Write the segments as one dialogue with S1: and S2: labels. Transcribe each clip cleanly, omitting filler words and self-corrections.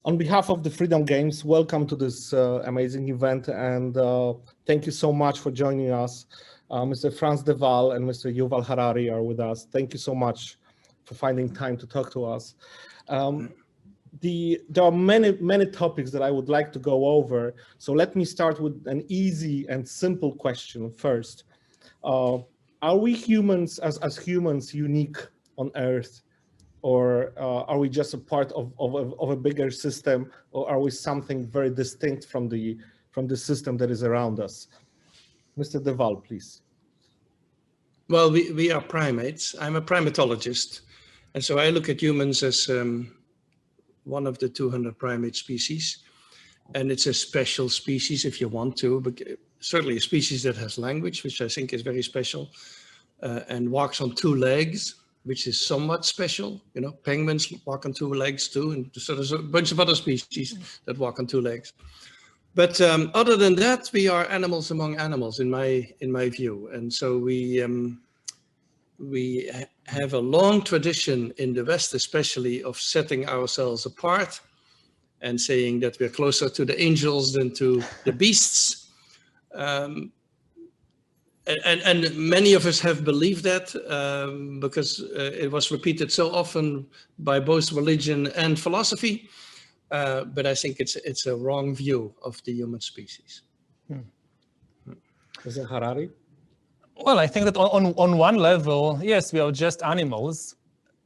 S1: On behalf of the Freedom Games, welcome to this amazing event, and thank you so much for joining us. Mr. Frans de Waal and Mr. Yuval Harari are with us. Thank you so much for finding time to talk to us. There are many topics that I would like to go over, so let me start with an easy and simple question first. Are we humans, as humans, unique on Earth? Or are we just a part of a bigger system, or are we something very distinct from the system that is around us? Mr. de Waal, please.
S2: Well, we are primates. I'm a primatologist, and so I look at humans as one of the 200 primate species, and it's a special species if you want to, but certainly a species that has language, which I think is very special, and walks on two legs, which is somewhat special. You know, penguins walk on two legs too, and so there's a bunch of other species that walk on two legs. But other than that, we are animals among animals, in my view. And so we have a long tradition in the West, especially, of setting ourselves apart and saying that we're closer to the angels than to the beasts. And many of us have believed that because it was repeated so often by both religion and philosophy. But I think it's a wrong view of the human species.
S1: Is it Harari?
S3: Well, I think that on one level, yes, we are just animals,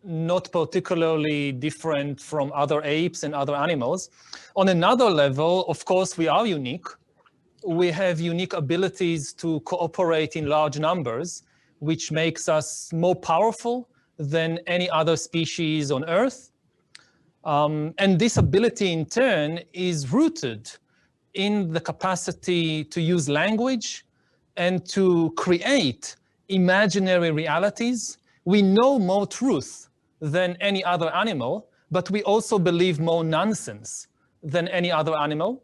S3: not particularly different from other apes and other animals. On another level, of course, we are unique. We have unique abilities to cooperate in large numbers, which makes us more powerful than any other species on Earth. And this ability in turn is rooted in the capacity to use language and to create imaginary realities. We know more truth than any other animal, but we also believe more nonsense than any other animal.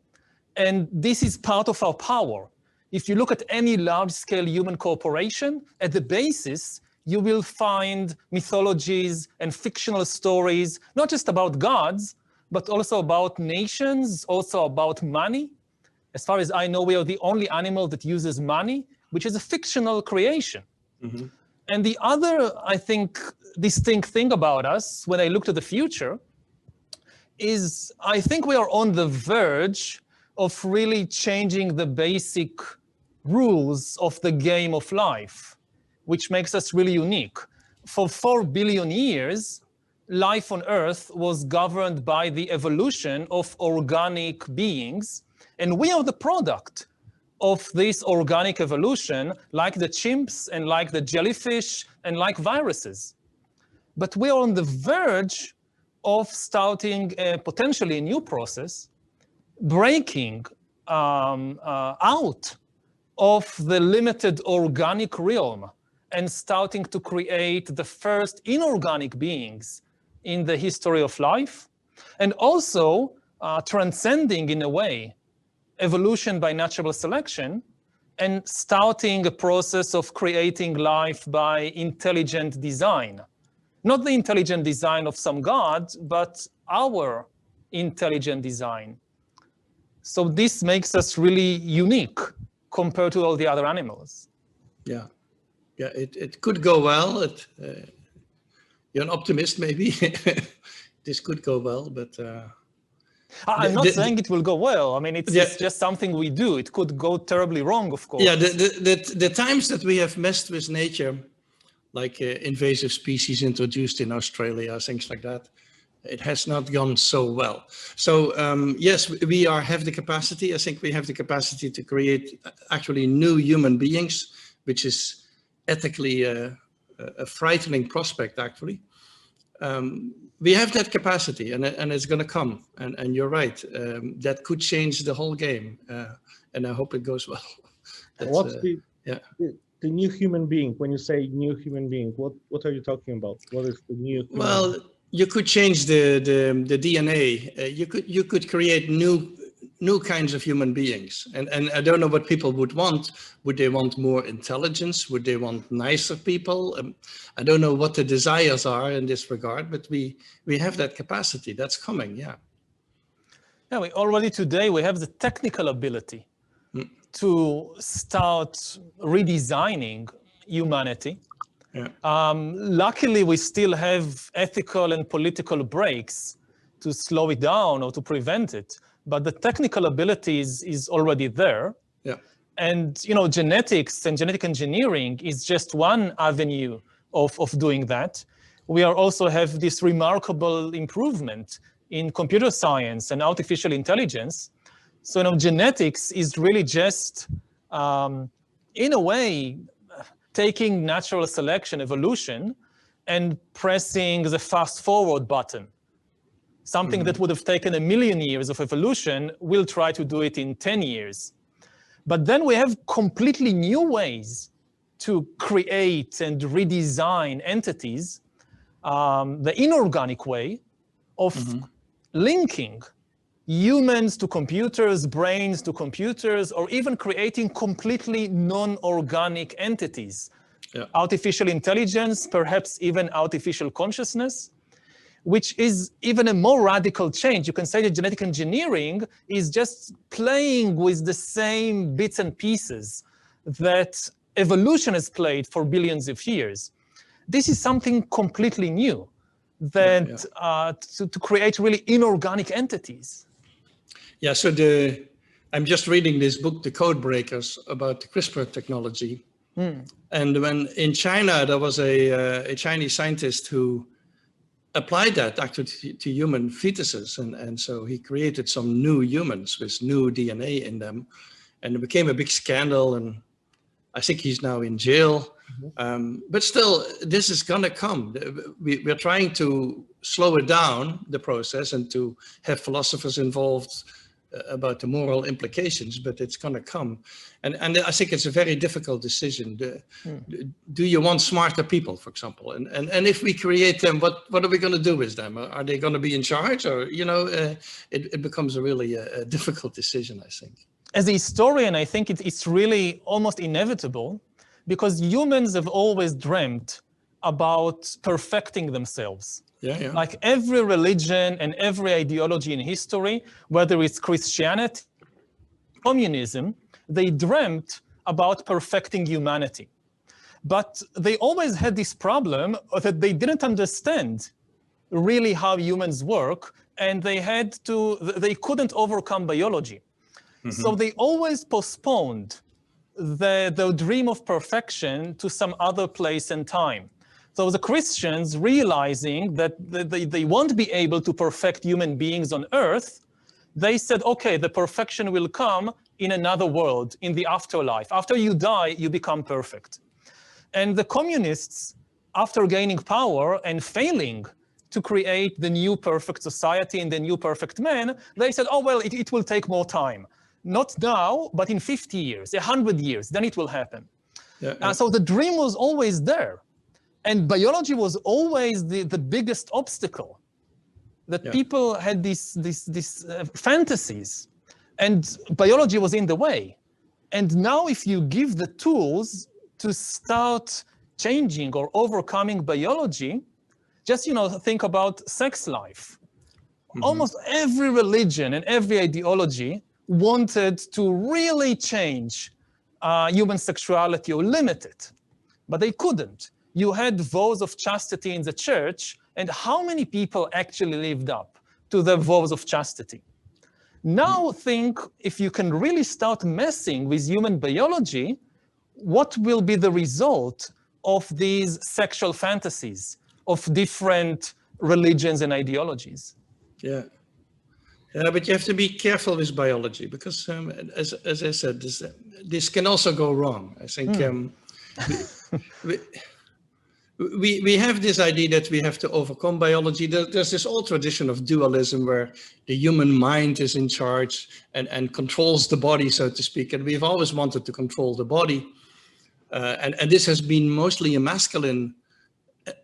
S3: And this is part of our power. If you look at any large-scale human corporation, at the basis, you will find mythologies and fictional stories, not just about gods, but also about nations, also about money. As far as I know, we are the only animal that uses money, which is a fictional creation. Mm-hmm. And the other, I think, distinct thing about us, when I look to the future, is I think we are on the verge of really changing the basic rules of the game of life, which makes us really unique. For 4 billion years, life on Earth was governed by the evolution of organic beings, and we are the product of this organic evolution, like the chimps and like the jellyfish and like viruses. But we are on the verge of starting potentially a new process, breaking out of the limited organic realm and starting to create the first inorganic beings in the history of life, and also transcending, in a way, evolution by natural selection and starting a process of creating life by intelligent design. Not the intelligent design of some god, but our intelligent design. So this makes us really unique compared to all the other animals.
S2: Yeah, it could go well. You're an optimist, maybe. This could go well, but...
S3: I'm not saying it will go well. I mean, it's just something we do. It could go terribly wrong, of course.
S2: Yeah, the times that we have messed with nature, like invasive species introduced in Australia, things like that, it has not gone so well. So yes, we have the capacity. I think we have the capacity to create actually new human beings, which is ethically a frightening prospect, actually. We have that capacity, and it's going to come. And you're right, that could change the whole game. And I hope it goes well.
S1: What's the new human being? When you say new human being, what are you talking about? What is the new?
S2: Well, you could change the DNA. You could create new kinds of human beings, and I don't know what people would want. Would they want more intelligence? Would they want nicer people? I don't know what the desires are in this regard, but we have that capacity. That's coming, yeah.
S3: Yeah, already today we have the technical ability to start redesigning humanity.
S2: Yeah.
S3: Luckily, we still have ethical and political breaks to slow it down or to prevent it, but the technical ability is already there.
S2: Yeah.
S3: And genetics and genetic engineering is just one avenue of doing that. We also have this remarkable improvement in computer science and artificial intelligence. So genetics is really just, in a way, taking natural selection, evolution, and pressing the fast forward button. Something that would have taken 1 million years of evolution, we'll try to do it in 10 years. But then we have completely new ways to create and redesign entities, the inorganic way of linking humans to computers, brains to computers, or even creating completely non-organic entities.
S2: Yeah.
S3: Artificial intelligence, perhaps even artificial consciousness, which is even a more radical change. You can say that genetic engineering is just playing with the same bits and pieces that evolution has played for billions of years. This is something completely new, that to create really inorganic entities.
S2: Yeah, so I'm just reading this book, The Code Breakers, about the CRISPR technology. And when in China, there was a Chinese scientist who applied that actually to human fetuses. And so he created some new humans with new DNA in them. And it became a big scandal. And I think he's now in jail. But still, this is going to come. We're trying to slow it down, the process, and to have philosophers involved about the moral implications, but it's going to come. And I think it's a very difficult decision. Do you want smarter people, for example? And if we create them, what are we going to do with them? Are they going to be in charge? Or, it becomes a really difficult decision, I think.
S3: As a historian, I think it's really almost inevitable, because humans have always dreamt about perfecting themselves.
S2: Yeah.
S3: Like every religion and every ideology in history, whether it's Christianity, communism, they dreamt about perfecting humanity. But they always had this problem that they didn't understand really how humans work, and they couldn't overcome biology. So they always postponed the dream of perfection to some other place and time. So the Christians, realizing that they won't be able to perfect human beings on earth, they said, okay, the perfection will come in another world, in the afterlife. After you die, you become perfect. And the communists, after gaining power and failing to create the new perfect society and the new perfect man, they said, oh, well, it will take more time. Not now, but in 50 years, 100 years, then it will happen. So the dream was always there. And biology was always the biggest obstacle, that people had these fantasies, and biology was in the way. And now if you give the tools to start changing or overcoming biology, just think about sex life. Almost every religion and every ideology wanted to really change human sexuality or limit it, but they couldn't. You had vows of chastity in the church, and how many people actually lived up to the vows of chastity? Now think, if you can really start messing with human biology, what will be the result of these sexual fantasies of different religions and ideologies?
S2: Yeah, but you have to be careful with biology, because as I said, this can also go wrong. I think we have this idea that we have to overcome biology. There's this old tradition of dualism where the human mind is in charge and controls the body, so to speak. And we've always wanted to control the body. And this has been mostly a masculine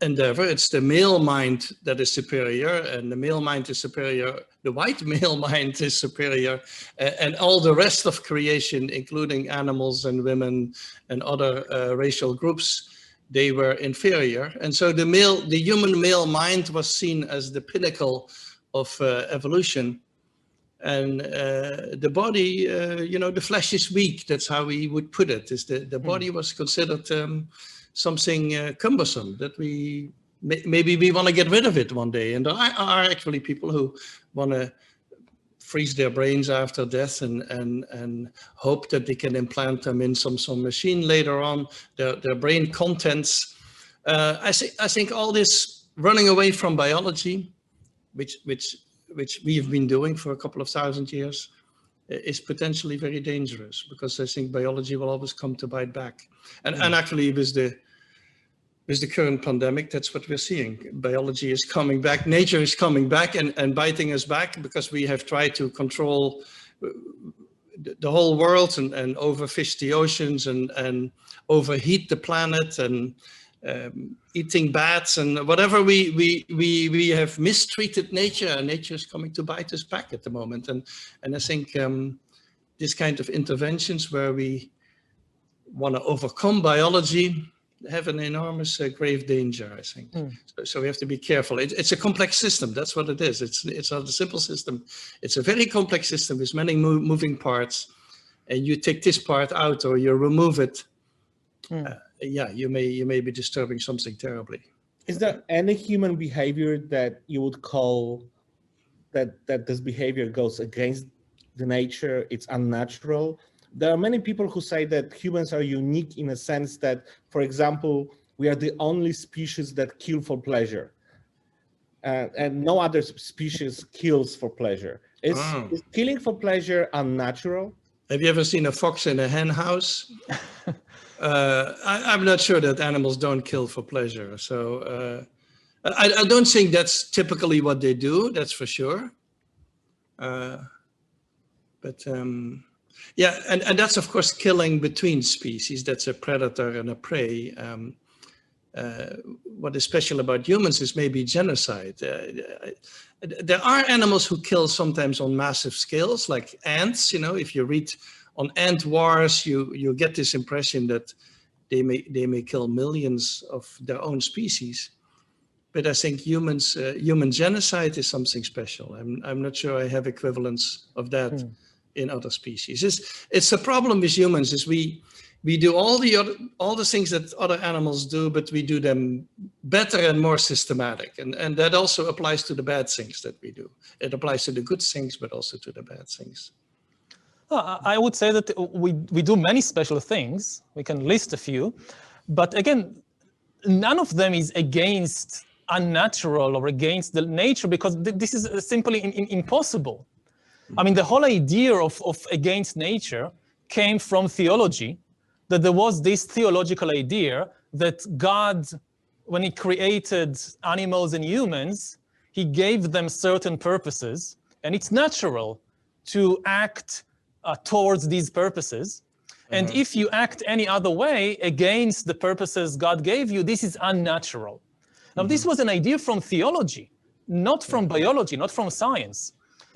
S2: endeavor. It's the male mind that is superior, and the male mind is superior. The white male mind is superior, and all the rest of creation, including animals and women and other racial groups, they were inferior. And so the human male mind was seen as the pinnacle of evolution. And the body, the flesh is weak. That's how we would put it. Is the body was considered something cumbersome that maybe we want to get rid of it one day. And there are actually people who want to freeze their brains after death and hope that they can implant them in some machine later on. Their brain contents. I think all this running away from biology, which we have been doing for a couple of thousand years, is potentially very dangerous, because I think biology will always come to bite back. And actually with the current pandemic, that's what we're seeing. Biology is coming back, nature is coming back and biting us back, because we have tried to control the whole world and overfish the oceans and overheat the planet and eating bats and whatever. We have mistreated nature, and nature is coming to bite us back at the moment. And I think this kind of interventions where we want to overcome biology have an enormous grave danger, I think. So we have to be careful. It's a complex system. That's what it is. It's not a simple system. It's a very complex system with many moving parts. And you take this part out or you remove it, you may be disturbing something terribly.
S1: Is there any human behavior that you would call that this behavior goes against the nature, it's unnatural? There are many people who say that humans are unique in a sense that, for example, we are the only species that kill for pleasure, and no other species kills for pleasure. Is killing for pleasure unnatural?
S2: Have you ever seen a fox in a hen house? I'm not sure that animals don't kill for pleasure. So I don't think that's typically what they do, that's for sure. Yeah, and that's of course killing between species. That's a predator and a prey. What is special about humans is maybe genocide. There are animals who kill sometimes on massive scales, like ants. If you read on ant wars, you get this impression that they may kill millions of their own species. But I think human genocide is something special. I'm not sure I have equivalents of that in other species. It's a problem with humans is we do all the things that other animals do, but we do them better and more systematic. And that also applies to the bad things that we do. It applies to the good things, but also to the bad things.
S3: I would say that we do many special things. We can list a few, but again, none of them is against unnatural or against the nature, because this is simply impossible. I mean, the whole idea of against nature came from theology, that there was this theological idea that God, when he created animals and humans, he gave them certain purposes, and it's natural to act towards these purposes. And if you act any other way against the purposes God gave you, this is unnatural. Now, this was an idea from theology, not from biology, not from science.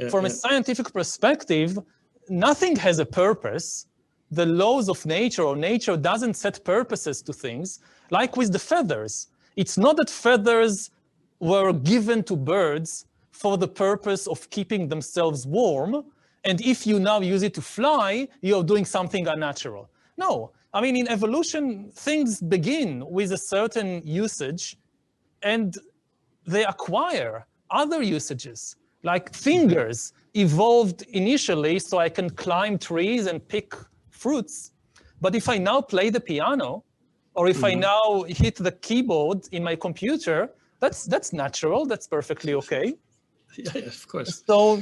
S3: From a scientific perspective, nothing has a purpose. The laws of nature or nature doesn't set purposes to things, like with the feathers. It's not that feathers were given to birds for the purpose of keeping themselves warm, and if you now use it to fly, you're doing something unnatural. No, I mean, in evolution, things begin with a certain usage, and they acquire other usages. Like fingers evolved initially so I can climb trees and pick fruits. But if I now play the piano, or if I now hit the keyboard in my computer, that's natural, that's perfectly okay.
S2: Yeah, of course.
S3: So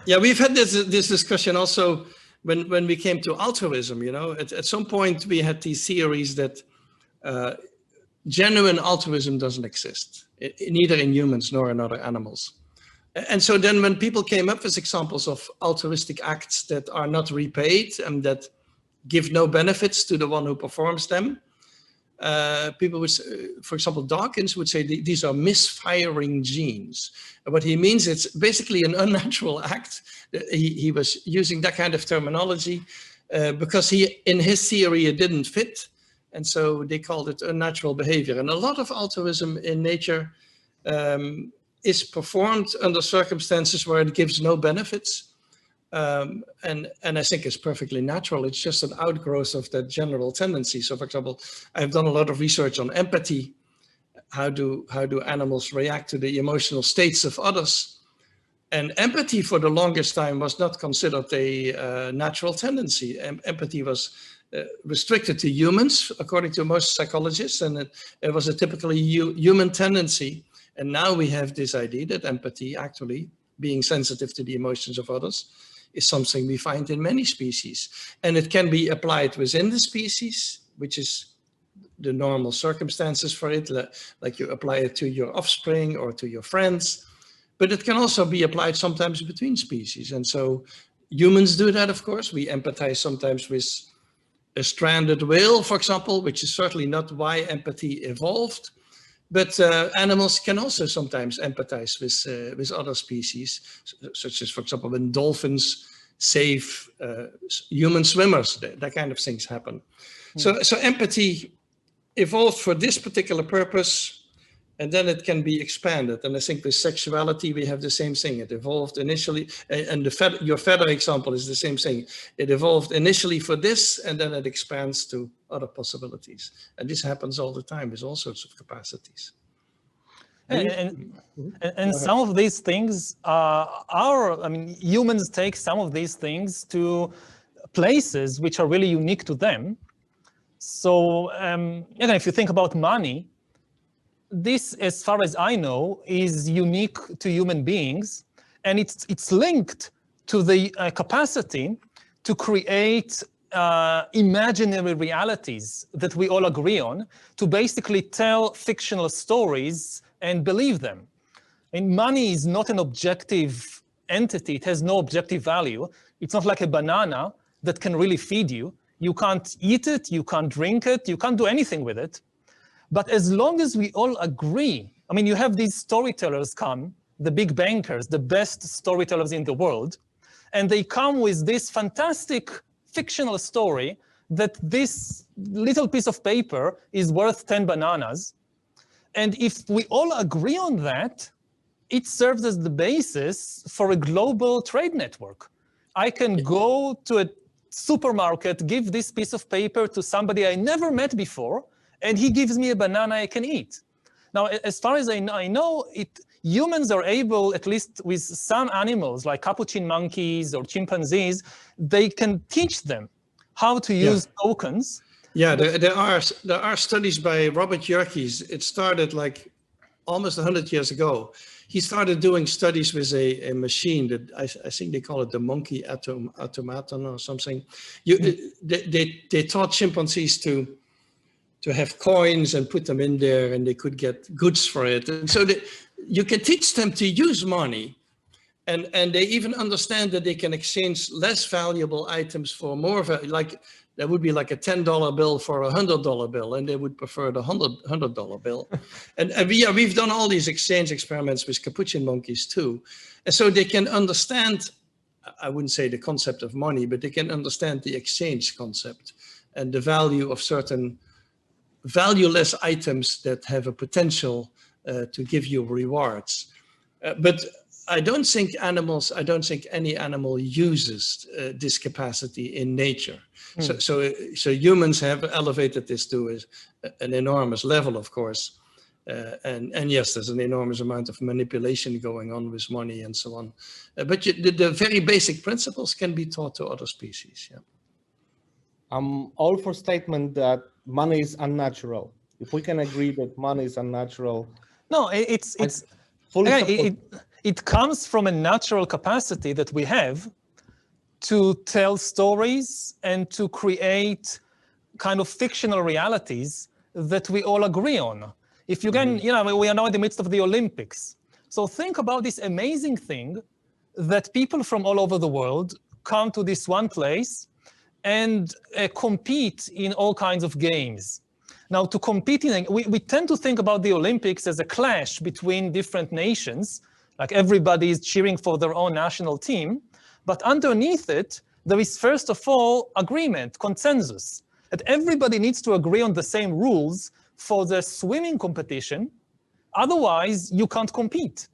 S2: we've had this discussion also when we came to altruism. At some point we had these theories that genuine altruism doesn't exist, neither in humans nor in other animals. And so then when people came up with examples of altruistic acts that are not repaid and that give no benefits to the one who performs them, people would, for example, Dawkins would say these are misfiring genes. And what he means, it's basically an unnatural act. He was using that kind of terminology because in his theory, it didn't fit. And so they called it unnatural behavior. And a lot of altruism in nature is performed under circumstances where it gives no benefits. And I think it's perfectly natural. It's just an outgrowth of that general tendency. So for example, I've done a lot of research on empathy. How do animals react to the emotional states of others? And empathy for the longest time was not considered a natural tendency. Empathy was restricted to humans, according to most psychologists, and it was a typically human tendency. And now we have this idea that empathy, actually being sensitive to the emotions of others, is something we find in many species. And it can be applied within the species, which is the normal circumstances for it, like you apply it to your offspring or to your friends. But it can also be applied sometimes between species. And so humans do that, of course. We empathize sometimes with a stranded whale, for example, which is certainly not why empathy evolved. But animals can also sometimes empathize with other species, such as, for example, when dolphins save human swimmers, that kind of things happen. So empathy evolved for this particular purpose, and then it can be expanded. And I think with sexuality, we have the same thing. It evolved initially, and your feather example is the same thing. It evolved initially for this, and then it expands to other possibilities. And this happens all the time with all sorts of capacities.
S3: And some of these things humans take some of these things to places which are really unique to them. So, if you think about money, this, as far as I know, is unique to human beings, and it's linked to the capacity to create imaginary realities that we all agree on, to basically tell fictional stories and believe them. And money is not an objective entity. It has no objective value. It's not like a banana that can really feed you. You can't eat it, you can't drink it, you can't do anything with it. But as long as we all agree, you have these storytellers come, the big bankers, the best storytellers in the world, and they come with this fantastic fictional story that this little piece of paper is worth 10 bananas. And if we all agree on that, it serves as the basis for a global trade network. I can go to a supermarket, give this piece of paper to somebody I never met before, and he gives me a banana I can eat. Now, as far as I know, humans are able, at least with some animals like capuchin monkeys or chimpanzees, they can teach them how to use tokens.
S2: Yeah, there are studies by Robert Yerkes. It started like almost 100 years ago. He started doing studies with a machine that I think they call it the monkey automaton or something. They taught chimpanzees to have coins and put them in there, and they could get goods for it. And so you can teach them to use money, and they even understand that they can exchange less valuable items for more, like there would be like a $10 bill for a $100 bill, and they would prefer the $100 bill. And we've done all these exchange experiments with capuchin monkeys too. And so they can understand, I wouldn't say the concept of money, but they can understand the exchange concept and the value of certain valueless items that have a potential to give you rewards. But I don't think any animal uses this capacity in nature. So humans have elevated this to an enormous level, of course. And yes, there's an enormous amount of manipulation going on with money and so on. But the very basic principles can be taught to other species. Yeah.
S1: I'm all for statement that money is unnatural. If we can agree that money is unnatural.
S3: No, it comes from a natural capacity that we have to tell stories and to create kind of fictional realities that we all agree on. If you can, we are now in the midst of the Olympics. So think about this amazing thing that people from all over the world come to this one place and compete in all kinds of games. Now, to compete we tend to think about the Olympics as a clash between different nations, like everybody is cheering for their own national team, but underneath it, there is first of all agreement, consensus, that everybody needs to agree on the same rules for the swimming competition, otherwise you can't compete.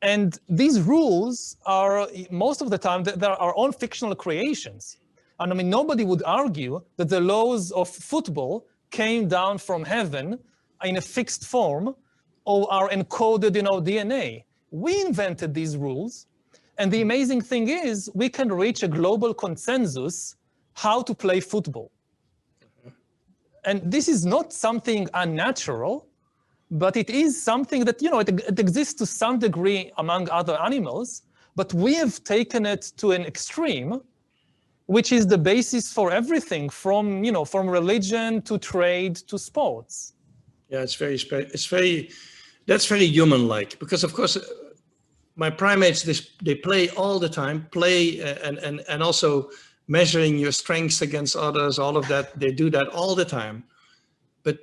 S3: And these rules are, most of the time, they're our own fictional creations. And I mean, nobody would argue that the laws of football came down from heaven in a fixed form or are encoded in our DNA. We invented these rules. And the amazing thing is we can reach a global consensus how to play football. And this is not something unnatural, but it is something that, it exists to some degree among other animals, but we have taken it to an extreme, which is the basis for everything from religion to trade to sports.
S2: Yeah, that's very human-like, because of course, my primates, they play all the time, and also measuring your strengths against others, all of that, they do that all the time. But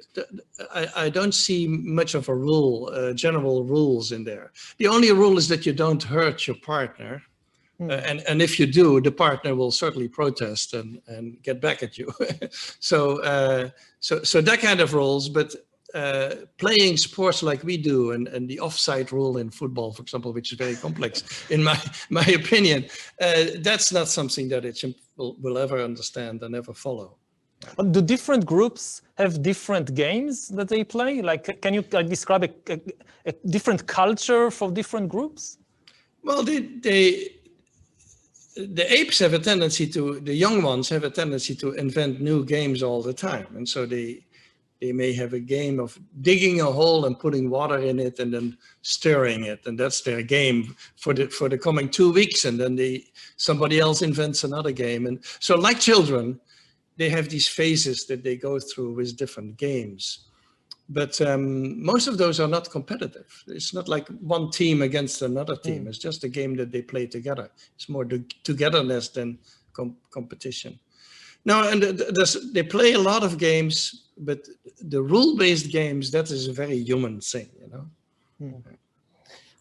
S2: I don't see much of a rule, general rules in there. The only rule is that you don't hurt your partner. And if you do, the partner will certainly protest and get back at you. So that kind of rules, but playing sports like we do, and the offside rule in football, for example, which is very complex, in my opinion, that's not something that a chimp will ever understand and ever follow.
S3: Do different groups have different games that they play? Like, can you describe a different culture for different groups?
S2: Well, the apes have a tendency the young ones have a tendency to invent new games all the time. And so they may have a game of digging a hole and putting water in it and then stirring it. And that's their game for the coming 2 weeks. And then somebody else invents another game. And so like children, they have these phases that they go through with different games. But most of those are not competitive. It's not like one team against another team. It's just a game that they play together. It's more togetherness than competition. No, and they play a lot of games, but the rule-based games, that is a very human thing,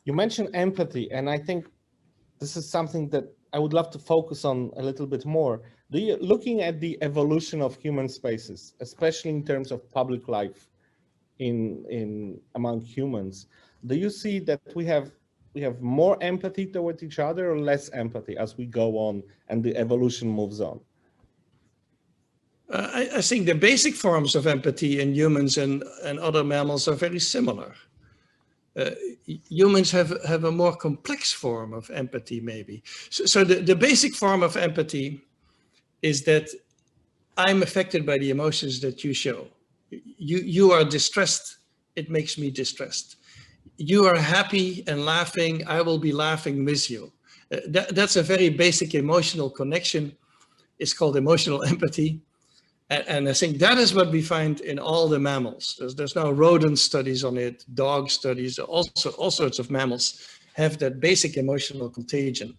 S1: You mentioned empathy, and I think this is something that I would love to focus on a little bit more. Looking at the evolution of human spaces, especially in terms of public life among humans, do you see that we have more empathy towards each other or less empathy as we go on and the evolution moves on?
S2: I think the basic forms of empathy in humans and other mammals are very similar. Humans have a more complex form of empathy, maybe. So the basic form of empathy is that I'm affected by the emotions that you show. You are distressed, it makes me distressed. You are happy and laughing, I will be laughing with you. That's a very basic emotional connection. It's called emotional empathy. And I think that is what we find in all the mammals. There's now rodent studies on it, dog studies, also all sorts of mammals have that basic emotional contagion.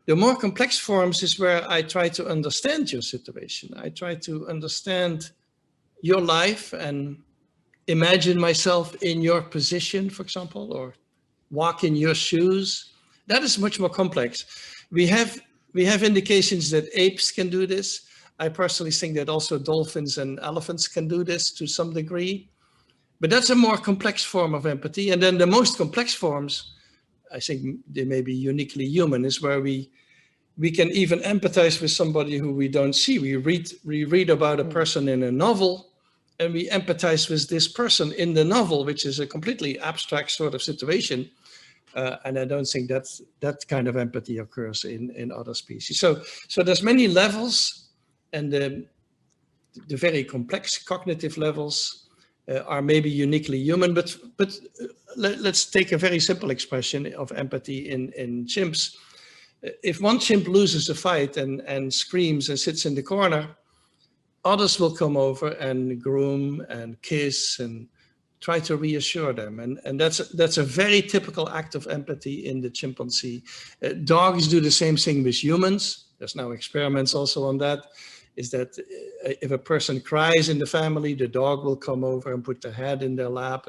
S2: The more complex forms is where I try to understand your situation. I try to understand your life and imagine myself in your position, for example, or walk in your shoes. That is much more complex. We have indications that apes can do this. I personally think that also dolphins and elephants can do this to some degree, but that's a more complex form of empathy. And then the most complex forms, I think they may be uniquely human, is where we can even empathize with somebody who we don't see. We read about a person in a novel, and we empathize with this person in the novel, which is a completely abstract sort of situation. And I don't think that kind of empathy occurs in other species. So there's many levels. And the very complex cognitive levels are maybe uniquely human, but let's take a very simple expression of empathy in chimps. If one chimp loses a fight and screams and sits in the corner, others will come over and groom and kiss and try to reassure them. And that's a very typical act of empathy in the chimpanzee. Dogs do the same thing with humans. There's now experiments also on that. Is that if a person cries in the family, the dog will come over and put their head in their lap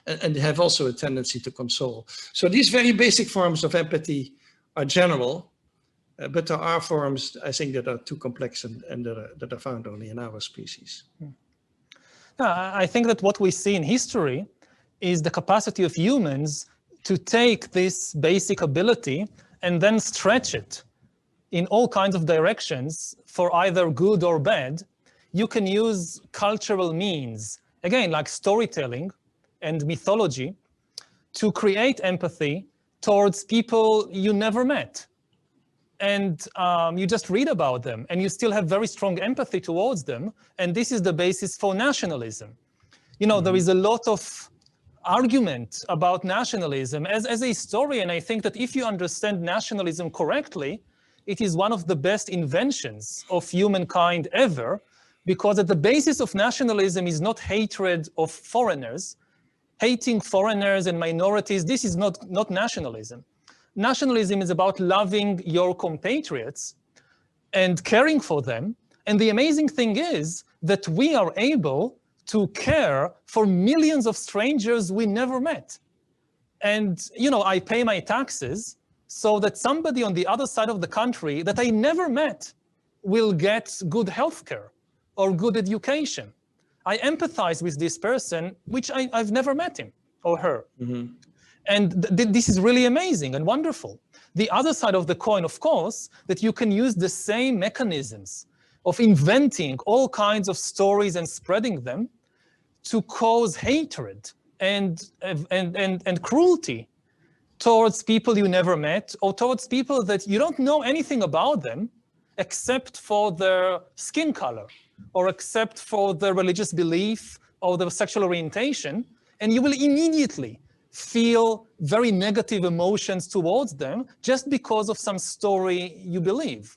S2: and have also a tendency to console. So these very basic forms of empathy are general, but there are forms, I think, that are too complex and that are found only in our species.
S3: I think that what we see in history is the capacity of humans to take this basic ability and then stretch it in all kinds of directions for either good or bad, you can use cultural means, again, like storytelling and mythology, to create empathy towards people you never met. And you just read about them and you still have very strong empathy towards them. And this is the basis for nationalism. You know, there is a lot of argument about nationalism. As a historian, I think that if you understand nationalism correctly, it is one of the best inventions of humankind ever, because at the basis of nationalism is not hatred of foreigners. Hating foreigners and minorities, this is not nationalism. Nationalism is about loving your compatriots and caring for them. And the amazing thing is that we are able to care for millions of strangers we never met. And, you know, I pay my taxes so that somebody on the other side of the country that I never met will get good healthcare or good education. I empathize with this person, which I've never met him or her. Mm-hmm. And this is really amazing and wonderful. The other side of the coin, of course, that you can use the same mechanisms of inventing all kinds of stories and spreading them to cause hatred and cruelty towards people you never met, or towards people that you don't know anything about them except for their skin color, or except for their religious belief or their sexual orientation, and you will immediately feel very negative emotions towards them just because of some story you believe.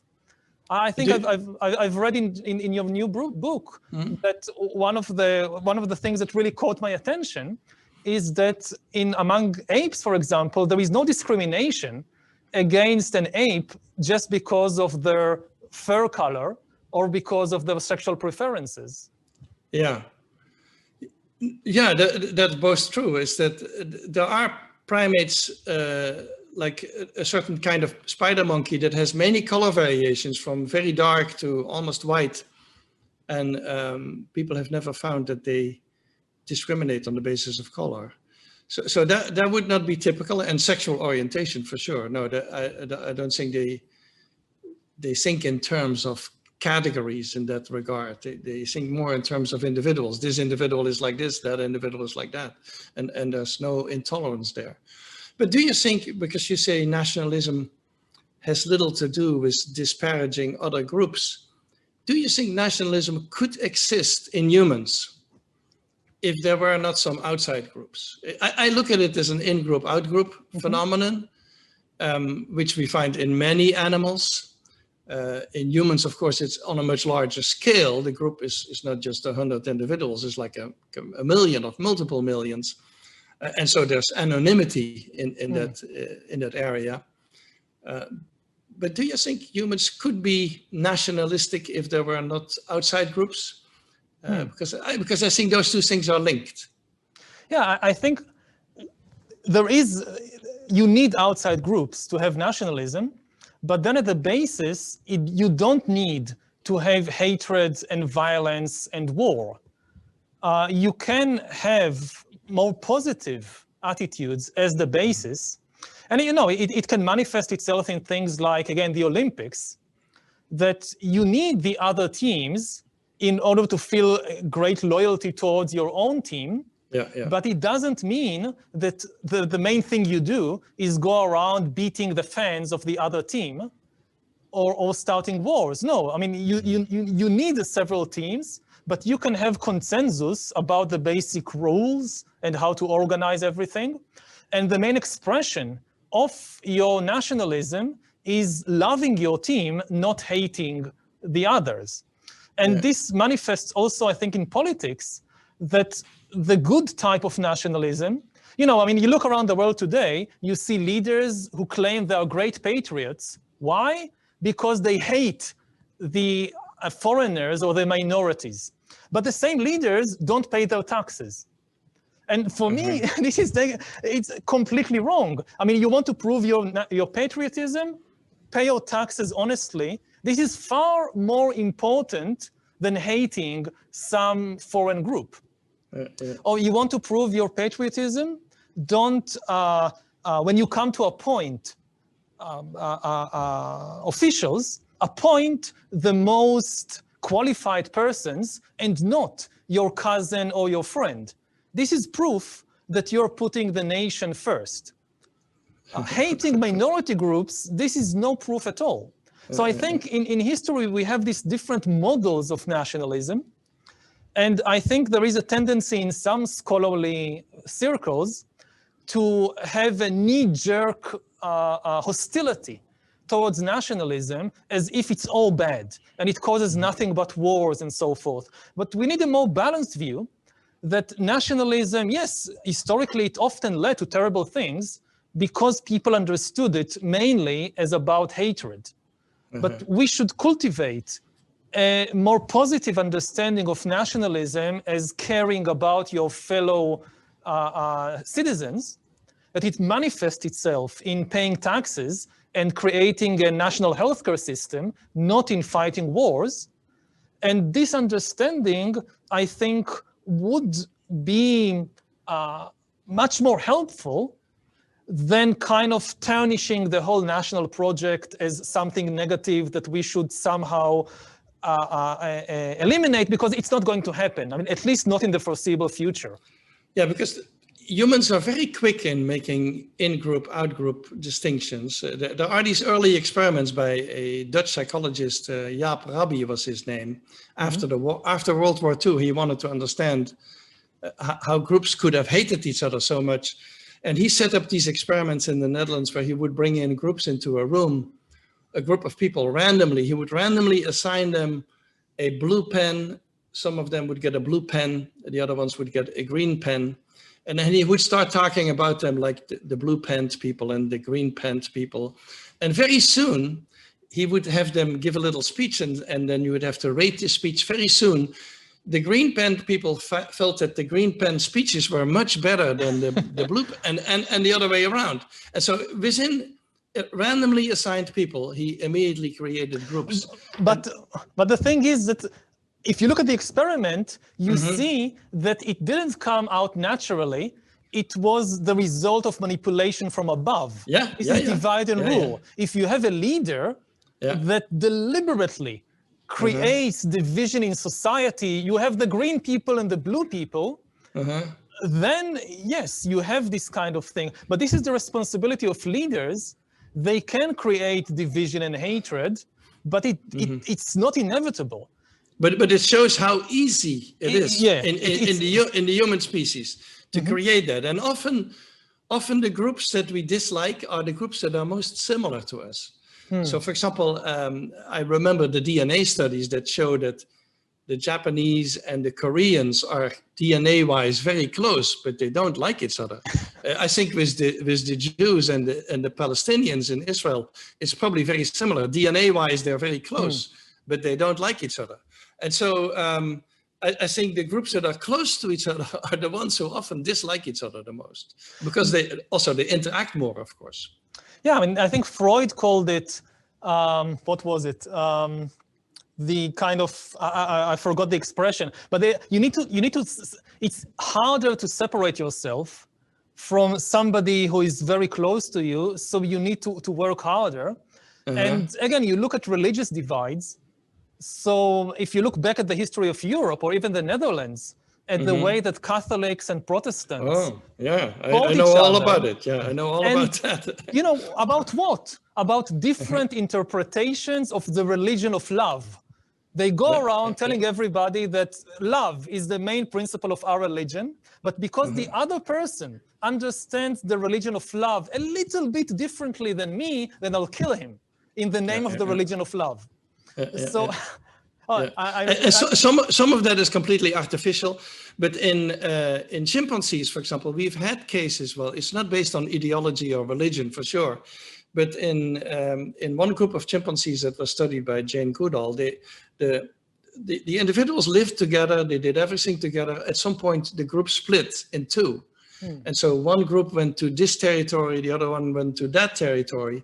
S3: I think I've read in your new book that one of the things that really caught my attention is that among apes, for example, there is no discrimination against an ape just because of their fur color or because of their sexual preferences.
S2: Yeah. Yeah, that's both true, is that there are primates like a certain kind of spider monkey that has many color variations from very dark to almost white. And people have never found that they discriminate on the basis of color. So that would not be typical, and sexual orientation for sure. No, I don't think they think in terms of categories in that regard. They think more in terms of individuals. This individual is like this, that individual is like that. And there's no intolerance there. But do you think, because you say nationalism has little to do with disparaging other groups, do you think nationalism could exist in humans if there were not some outside groups? I look at it as an in-group, out-group phenomenon, which we find in many animals. In humans, of course, it's on a much larger scale. The group is not just 100 individuals, it's like a million of multiple millions. And so there's anonymity in that area. But do you think humans could be nationalistic if there were not outside groups? Because I think those two things are linked.
S3: Yeah, I think you need outside groups to have nationalism, but then at the basis, you don't need to have hatred and violence and war. You can have more positive attitudes as the basis. And you know, it can manifest itself in things like, again, the Olympics, that you need the other teams in order to feel great loyalty towards your own team.
S2: Yeah, yeah.
S3: But it doesn't mean that the main thing you do is go around beating the fans of the other team or starting wars. No, I mean, you need several teams, but you can have consensus about the basic rules and how to organize everything. And the main expression of your nationalism is loving your team, not hating the others. And this manifests also, I think, in politics, that the good type of nationalism, you know, I mean, you look around the world today, you see leaders who claim they are great patriots. Why? Because they hate the foreigners or the minorities. But the same leaders don't pay their taxes. And for me, it's completely wrong. I mean, you want to prove your patriotism, pay your taxes honestly. This is far more important than hating some foreign group. Or you want to prove your patriotism, don't when you come to appoint officials, appoint the most qualified persons and not your cousin or your friend. This is proof that you're putting the nation first. Hating minority groups, this is no proof at all. So I think in history, we have these different models of nationalism. And I think there is a tendency in some scholarly circles to have a knee-jerk hostility towards nationalism as if it's all bad and it causes nothing but wars and so forth. But we need a more balanced view that nationalism, yes, historically it often led to terrible things because people understood it mainly as about hatred. But we should cultivate a more positive understanding of nationalism as caring about your fellow citizens, that it manifests itself in paying taxes and creating a national healthcare system, not in fighting wars. And this understanding, I think, would be much more helpful than kind of tarnishing the whole national project as something negative that we should somehow eliminate, because it's not going to happen. I mean, at least not in the foreseeable future.
S2: Yeah, because humans are very quick in making in-group, out-group distinctions. There are these early experiments by a Dutch psychologist, Jaap Rabbi was his name. After the war, after World War II, he wanted to understand how groups could have hated each other so much. And he set up these experiments in the Netherlands where he would bring in groups into a room, a group of people randomly. He would randomly assign them a blue pen. Some of them would get a blue pen. The other ones would get a green pen. And then he would start talking about them like the blue-penned people and the green-penned people. And very soon, he would have them give a little speech, and then you would have to rate the speech. Very soon, the green-penned people felt that the green-penned speeches were much better than the blue, and the other way around. And so within randomly assigned people, he immediately created groups.
S3: But the thing is that if you look at the experiment, you see that it didn't come out naturally. It was the result of manipulation from above. This is divide and rule. If you have a leader that deliberately creates division in society, you have the green people and the blue people, then yes, you have this kind of thing. But this is the responsibility of leaders. They can create division and hatred, but it's not inevitable.
S2: But it shows how easy it is in the human species to create that. And often the groups that we dislike are the groups that are most similar to us. So for example, I remember the DNA studies that show that the Japanese and the Koreans are DNA-wise very close, but they don't like each other. I think with the Jews and the Palestinians in Israel, it's probably very similar. DNA-wise, they're very close, but they don't like each other. And so I think the groups that are close to each other are the ones who often dislike each other the most, because they interact more, of course.
S3: Yeah, I mean, I think Freud called it, what was it? The kind of, I forgot the expression, but you need to, it's harder to separate yourself from somebody who is very close to you, so you need to work harder. And again, you look at religious divides. So if you look back at the history of Europe or even the Netherlands, at the way that Catholics and Protestants
S2: I know all about it. Yeah, I know all about that.
S3: You know, about what? About different interpretations of the religion of love. They go around telling everybody that love is the main principle of our religion, but because the other person understands the religion of love a little bit differently than me, then I'll kill him in the name of the religion of love. So
S2: some of that is completely artificial, but in chimpanzees, for example, we've had cases. Well, it's not based on ideology or religion for sure, but in one group of chimpanzees that was studied by Jane Goodall, the individuals lived together. They did everything together. At some point, the group split in two, and so one group went to this territory, the other one went to that territory,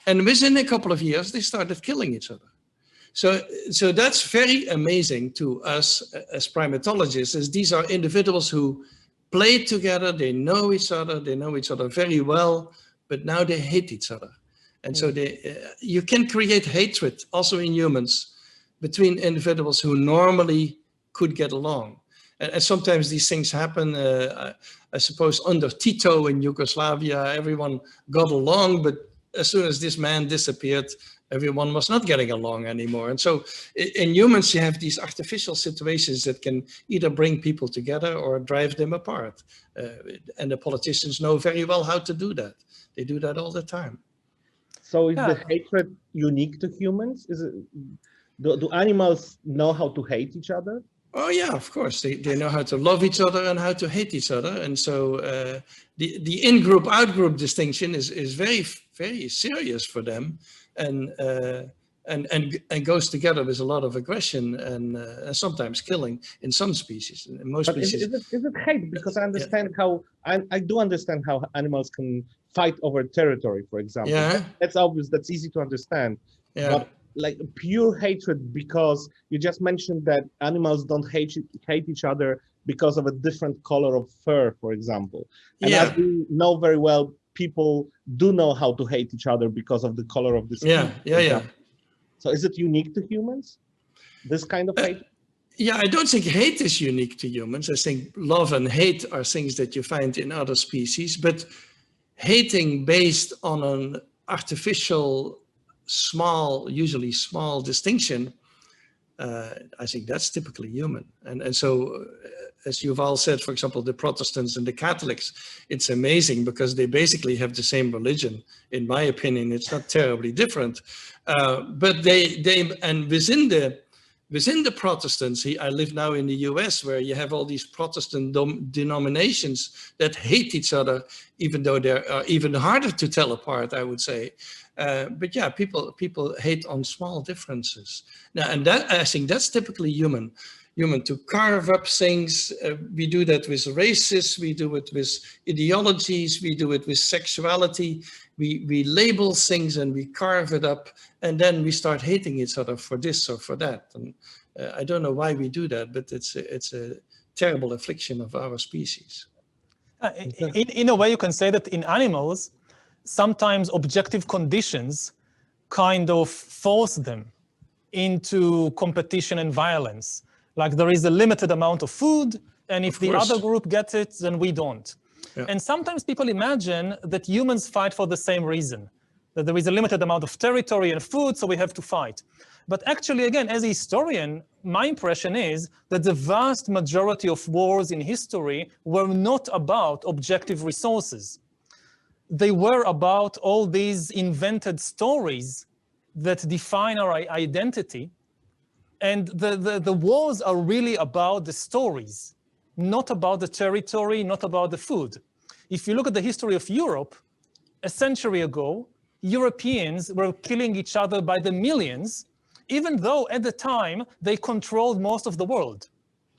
S2: and within a couple of years, they started killing each other. So that's very amazing to us as primatologists, as these are individuals who play together, they know each other very well, but now they hate each other. And so you can create hatred also in humans between individuals who normally could get along. And sometimes these things happen. I suppose under Tito in Yugoslavia, everyone got along, but as soon as this man disappeared, everyone was not getting along anymore. And so in humans, you have these artificial situations that can either bring people together or drive them apart. And the politicians know very well how to do that. They do that all the time.
S1: So is the hatred unique to humans? Do animals know how to hate each other?
S2: Oh yeah, of course. They know how to love each other and how to hate each other. And so the in-group, out-group distinction is very, very serious for them, and goes together with a lot of aggression and sometimes killing in some species. In most species.
S1: Is it hate? Because I understand how I do understand how animals can fight over territory, for example.
S2: Yeah.
S1: That's obvious. That's easy to understand.
S2: Yeah.
S1: But like pure hatred, because you just mentioned that animals don't hate each other because of a different color of fur, for example. And as we know very well, people do know how to hate each other because of the color of the skin.
S2: Yeah.
S1: So is it unique to humans, this kind of hate?
S2: Yeah, I don't think hate is unique to humans. I think love and hate are things that you find in other species, but hating based on an artificial usually small distinction, I think that's typically human. And so, as Yuval said, for example, the Protestants and the Catholics, it's amazing because they basically have the same religion. In my opinion, it's not terribly different. But within the Protestants, I live now in the US, where you have all these Protestant denominations that hate each other, even though they're even harder to tell apart, I would say. But yeah, people hate on small differences. Now, and that I think that's typically human to carve up things. We do that with races, we do it with ideologies, we do it with sexuality. We label things and we carve it up, and then we start hating each other for this or for that. And I don't know why we do that, but it's a terrible affliction of our species.
S3: In a way, you can say that in animals, sometimes objective conditions kind of force them into competition and violence. Like there is a limited amount of food, and if the other group gets it, then we don't. Yeah. And sometimes people imagine that humans fight for the same reason, that there is a limited amount of territory and food, so we have to fight. But actually, again, as a historian, my impression is that the vast majority of wars in history were not about objective resources. They were about all these invented stories that define our identity. And the wars are really about the stories, not about the territory, not about the food. If you look at the history of Europe, a century ago, Europeans were killing each other by the millions, even though at the time they controlled most of the world.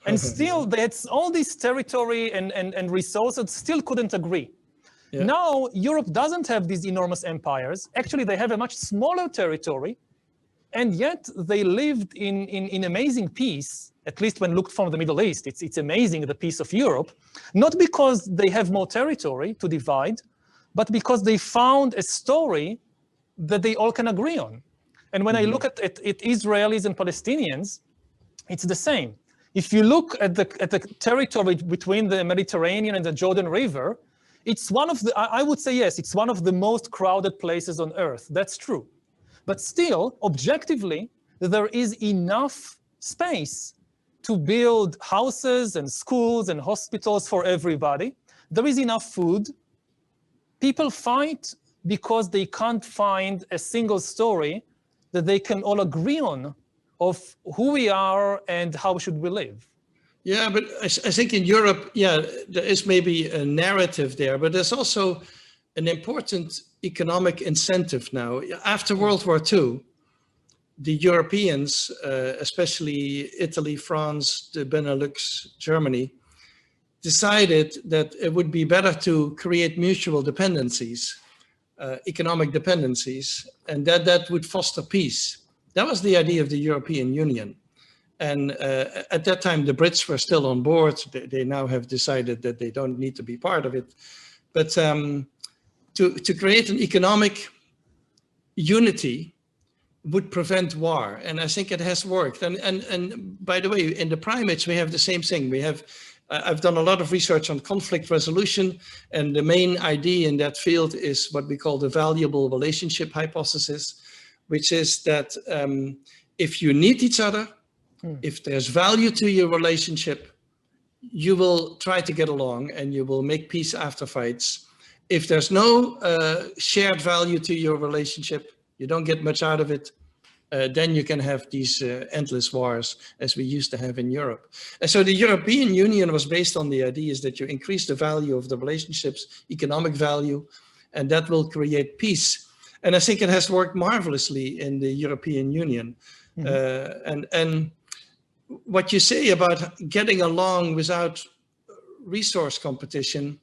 S3: And still they had all this territory and resources, still couldn't agree. Yeah. Now, Europe doesn't have these enormous empires. Actually, they have a much smaller territory, and yet they lived in amazing peace, at least when looked from the Middle East. It's amazing, the peace of Europe, not because they have more territory to divide, but because they found a story that they all can agree on. And when I look at Israelis and Palestinians, it's the same. If you look at the territory between the Mediterranean and the Jordan River, it's one of the, I would say yes, it's one of the most crowded places on earth. That's true. But still, objectively, there is enough space to build houses and schools and hospitals for everybody. There is enough food. People fight because they can't find a single story that they can all agree on of who we are and how should we live.
S2: Yeah, but I think in Europe, yeah, there is maybe a narrative there, but there's also an important economic incentive now. After World War II, the Europeans, especially Italy, France, the Benelux, Germany, decided that it would be better to create mutual dependencies, economic dependencies, and that would foster peace. That was the idea of the European Union. And at that time, the Brits were still on board. They now have decided that they don't need to be part of it. But to create an economic unity would prevent war. And I think it has worked. And by the way, in the primates, we have the same thing. We have, I've done a lot of research on conflict resolution, and the main idea in that field is what we call the valuable relationship hypothesis, which is that if you need each other, if there's value to your relationship, you will try to get along and you will make peace after fights. If there's no shared value to your relationship, you don't get much out of it, then you can have these endless wars as we used to have in Europe. And so the European Union was based on the ideas that you increase the value of the relationships, economic value, and that will create peace. And I think it has worked marvelously in the European Union. And what you say about getting along without resource competition,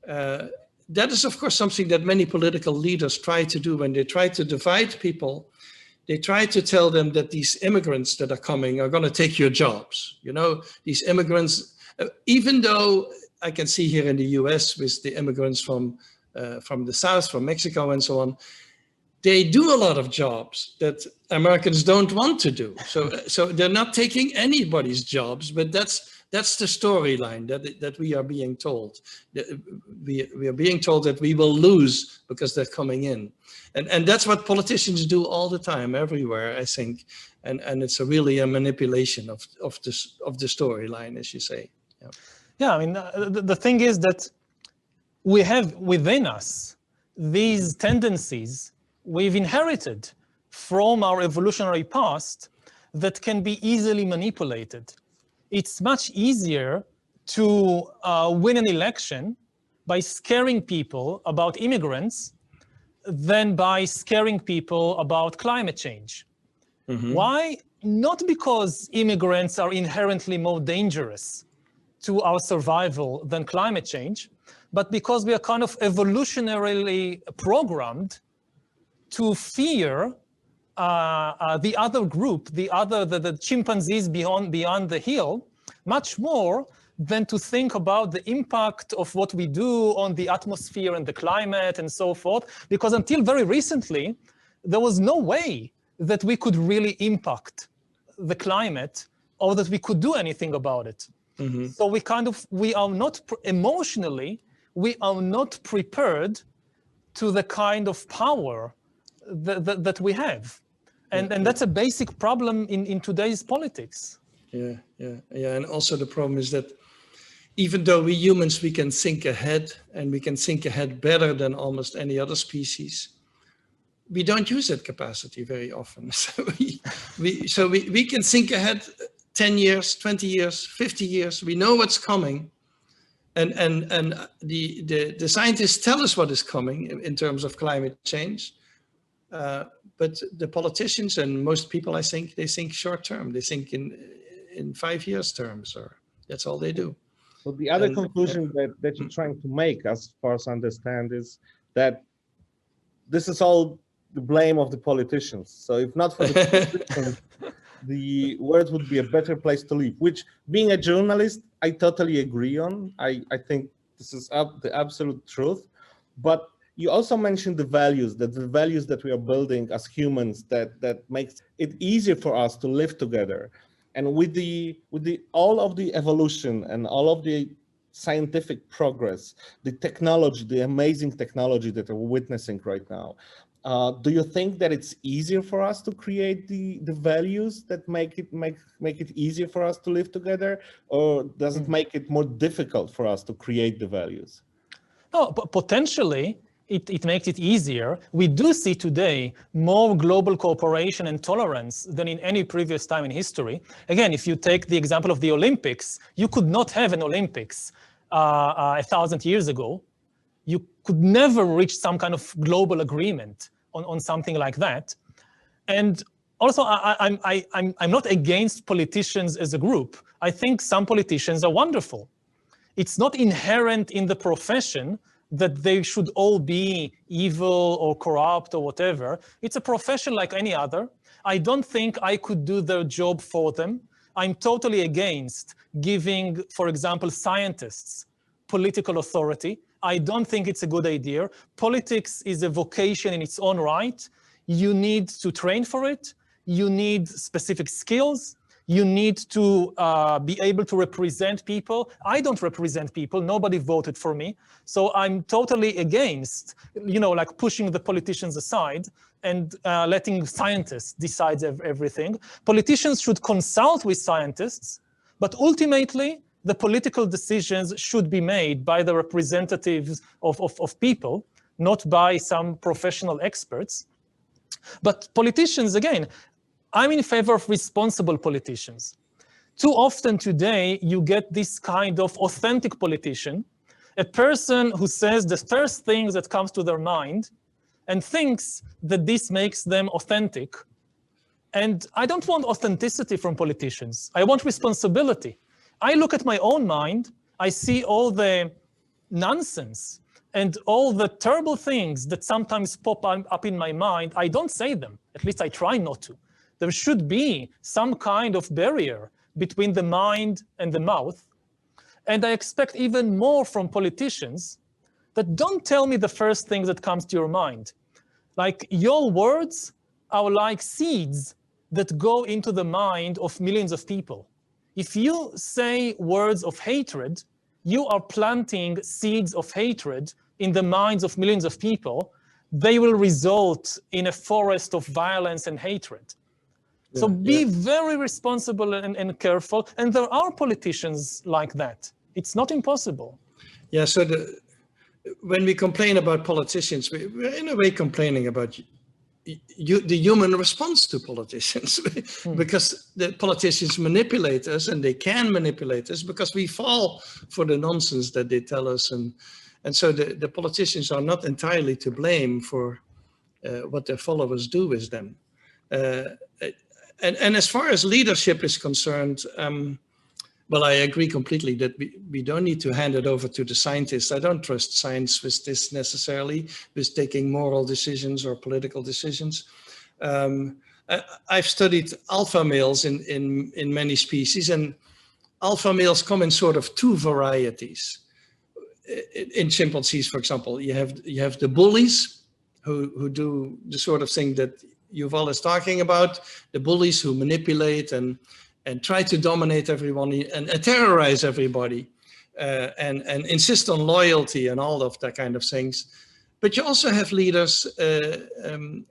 S2: that is, of course, something that many political leaders try to do when they try to divide people. They try to tell them that these immigrants that are coming are going to take your jobs. You know, these immigrants, even though I can see here in the US with the immigrants from the South, from Mexico and so on, they do a lot of jobs that Americans don't want to do. So they're not taking anybody's jobs, but that's the storyline that we are being told. We are being told that we will lose because they're coming in. And that's what politicians do all the time, everywhere, I think. And it's really a manipulation of the storyline, as you say.
S3: Yeah, I mean, the thing is that we have within us these tendencies we've inherited from our evolutionary past that can be easily manipulated. It's much easier to win an election by scaring people about immigrants than by scaring people about climate change. Why? Not because immigrants are inherently more dangerous to our survival than climate change, but because we are kind of evolutionarily programmed to fear the other group, the chimpanzees beyond the hill, much more than to think about the impact of what we do on the atmosphere and the climate and so forth. Because until very recently, there was no way that we could really impact the climate or that we could do anything about it. So we are not emotionally, we are not prepared to the kind of power that we have. And that's a basic problem in today's politics.
S2: Yeah. And also the problem is that even though we humans, we can think ahead and we can think ahead better than almost any other species, we don't use that capacity very often. So we can think ahead 10 years, 20 years, 50 years. We know what's coming. And the scientists tell us what is coming in terms of climate change. But the politicians and most people, I think, they think short term. They think in 5 years terms, or that's all they do.
S1: So the other conclusion that you're trying to make, as far as I understand, is that this is all the blame of the politicians. So if not for the politicians, the world would be a better place to live, which, being a journalist, I totally agree on. I think this is the absolute truth. But you also mentioned the values that we are building as humans that makes it easier for us to live together. And with all of the evolution and all of the scientific progress, the technology, the amazing technology that we're witnessing right now, do you think that it's easier for us to create the values that make it easier for us to live together, or does it make it more difficult for us to create the values?
S3: No, but potentially it makes it easier. We do see today more global cooperation and tolerance than in any previous time in history. Again, if you take the example of the Olympics, you could not have an Olympics 1,000 years ago. You could never reach some kind of global agreement on something like that. And also, I'm not against politicians as a group. I think some politicians are wonderful. It's not inherent in the profession that they should all be evil or corrupt or whatever. It's a profession like any other. I don't think I could do their job for them. I'm totally against giving, for example, scientists political authority. I don't think it's a good idea. Politics is a vocation in its own right. You need to train for it. You need specific skills. You need to be able to represent people. I don't represent people. Nobody voted for me. So I'm totally against, like pushing the politicians aside and letting scientists decide everything. Politicians should consult with scientists, but ultimately, the political decisions should be made by the representatives of people, not by some professional experts. But politicians, again, I'm in favor of responsible politicians. Too often today, you get this kind of authentic politician, a person who says the first thing that comes to their mind and thinks that this makes them authentic. And I don't want authenticity from politicians. I want responsibility. I look at my own mind, I see all the nonsense and all the terrible things that sometimes pop up in my mind. I don't say them, at least I try not to. There should be some kind of barrier between the mind and the mouth. And I expect even more from politicians that don't tell me the first thing that comes to your mind. Like, your words are like seeds that go into the mind of millions of people. If you say words of hatred, you are planting seeds of hatred in the minds of millions of people. They will result in a forest of violence and hatred. So be very responsible and careful. And there are politicians like that. It's not impossible.
S2: Yeah, so when we complain about politicians, we're in a way complaining about the human response to politicians, because the politicians manipulate us, and they can manipulate us because we fall for the nonsense that they tell us. And so the politicians are not entirely to blame for what their followers do with them. And as far as leadership is concerned, well, I agree completely that we don't need to hand it over to the scientists. I don't trust science with this necessarily, with taking moral decisions or political decisions. I've studied alpha males in many species, and alpha males come in sort of two varieties. In chimpanzees, for example, you have the bullies who do the sort of thing that Yuval is talking about, the bullies who manipulate and try to dominate everyone and terrorize everybody and insist on loyalty and all of that kind of things. But you also have leaders